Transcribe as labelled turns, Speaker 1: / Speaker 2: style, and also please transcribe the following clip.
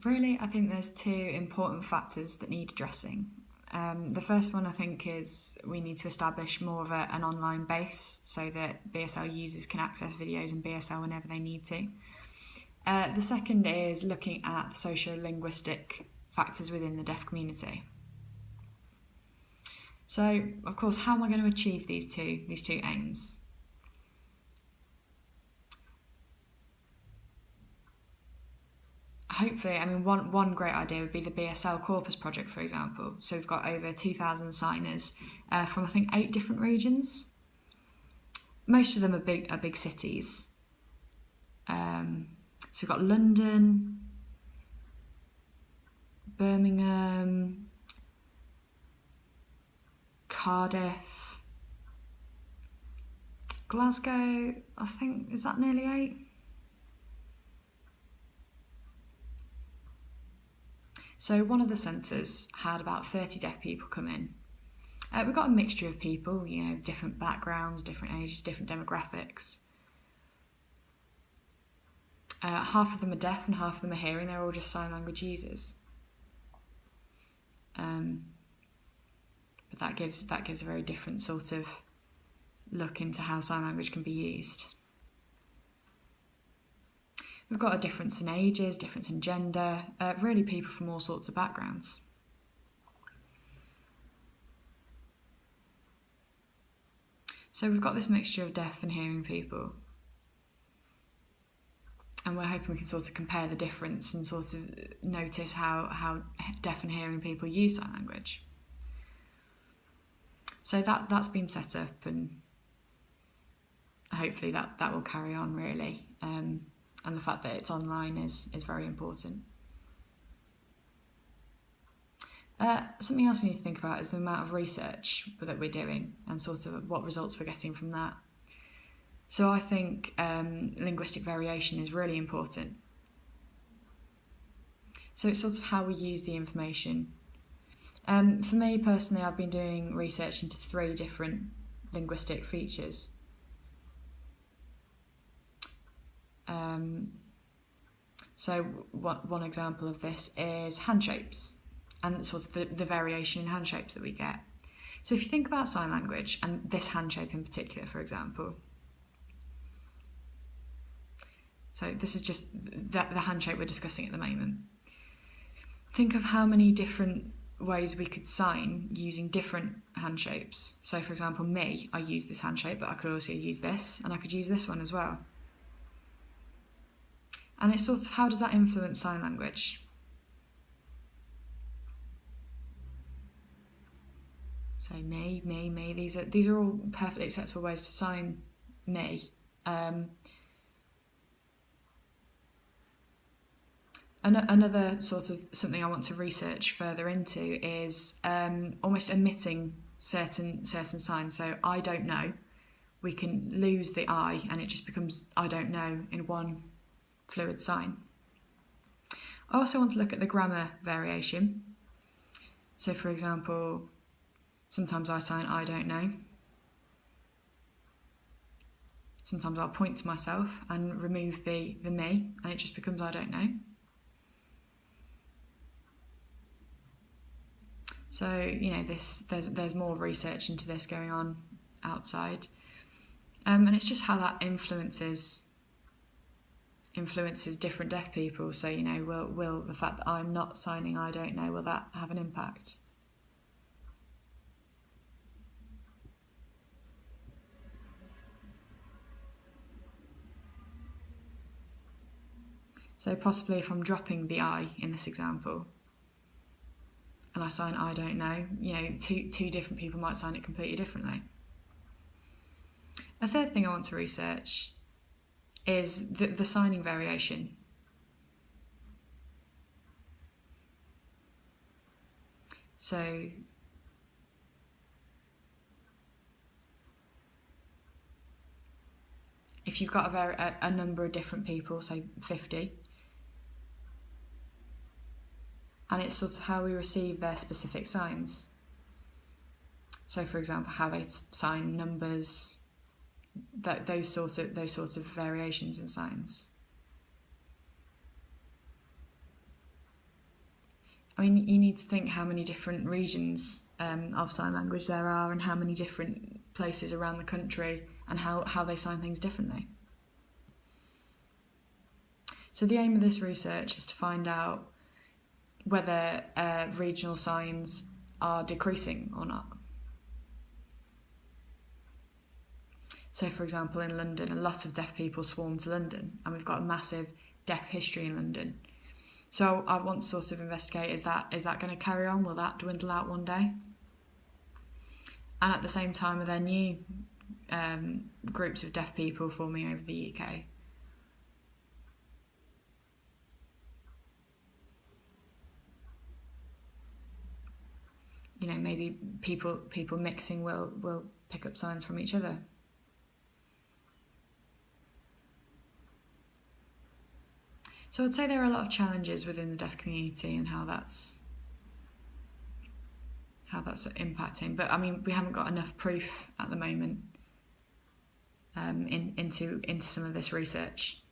Speaker 1: Really, I think there's two important factors that need addressing. The first one, I think, is we need to establish more of an online base so that BSL users can access videos in BSL whenever they need to. The second is looking at the socio-linguistic factors within the deaf community. So, of course, how am I going to achieve these two aims? Hopefully, I mean, one great idea would be the BSL Corpus project, for example. So we've got over 2,000 signers from, I think, 8 different regions. Most of them are big cities. So we've got London, Birmingham, Cardiff, Glasgow, I think, is that nearly 8? So one of the centres had about 30 deaf people come in. We've got a mixture of people, different backgrounds, different ages, different demographics. Half of them are deaf and half of them are hearing. They're all just sign language users. But that gives a very different sort of look into how sign language can be used. We've got a difference in ages, difference in gender, really people from all sorts of backgrounds. So we've got this mixture of deaf and hearing people. And we're hoping we can sort of compare the difference and sort of notice how deaf and hearing people use sign language. So that's been set up, and hopefully that will carry on, really. And the fact that it's online is very important. Something else we need to think about is the amount of research that we're doing and sort of what results we're getting from that. So I think linguistic variation is really important. So it's sort of how we use the information. For me personally, I've been doing research into 3 different linguistic features. So one example of this is hand shapes and sort of the variation in hand shapes that we get. So if you think about sign language and this hand shape in particular, for example, so this is just the hand shape we're discussing at the moment. Think of how many different ways we could sign using different hand shapes. So for example, me, I use this hand shape, but I could also use this, and I could use this one as well. And it's sort of, how does that influence sign language? So me, these are all perfectly acceptable ways to sign me. Another sort of something I want to research further into is almost omitting certain signs. So I don't know, we can lose the I and it just becomes I don't know in one fluid sign. I also want to look at the grammar variation. So for example, sometimes I sign I don't know. Sometimes I'll point to myself and remove the me and it just becomes I don't know. So, there's more research into this going on outside. And it's just how that influences different deaf people. So, will the fact that I'm not signing I don't know, will that have an impact? So possibly if I'm dropping the I in this example and I sign I don't know, two different people might sign it completely differently. A third thing I want to research is the signing variation. So if you've got a number of different people, say 50, and it's sort of how we receive their specific signs. So for example, how they sign numbers, those sorts of variations in signs. I mean, you need to think how many different regions of sign language there are, and how many different places around the country, and how they sign things differently. So the aim of this research is to find out whether regional signs are decreasing or not. So, for example, in London, a lot of deaf people swarm to London, and we've got a massive deaf history in London. So I want to sort of investigate, is that going to carry on? Will that dwindle out one day? And at the same time, are there new groups of deaf people forming over the UK? You know, maybe people mixing will pick up signs from each other. So I'd say there are a lot of challenges within the deaf community and how that's impacting. But I mean, we haven't got enough proof at the moment into some of this research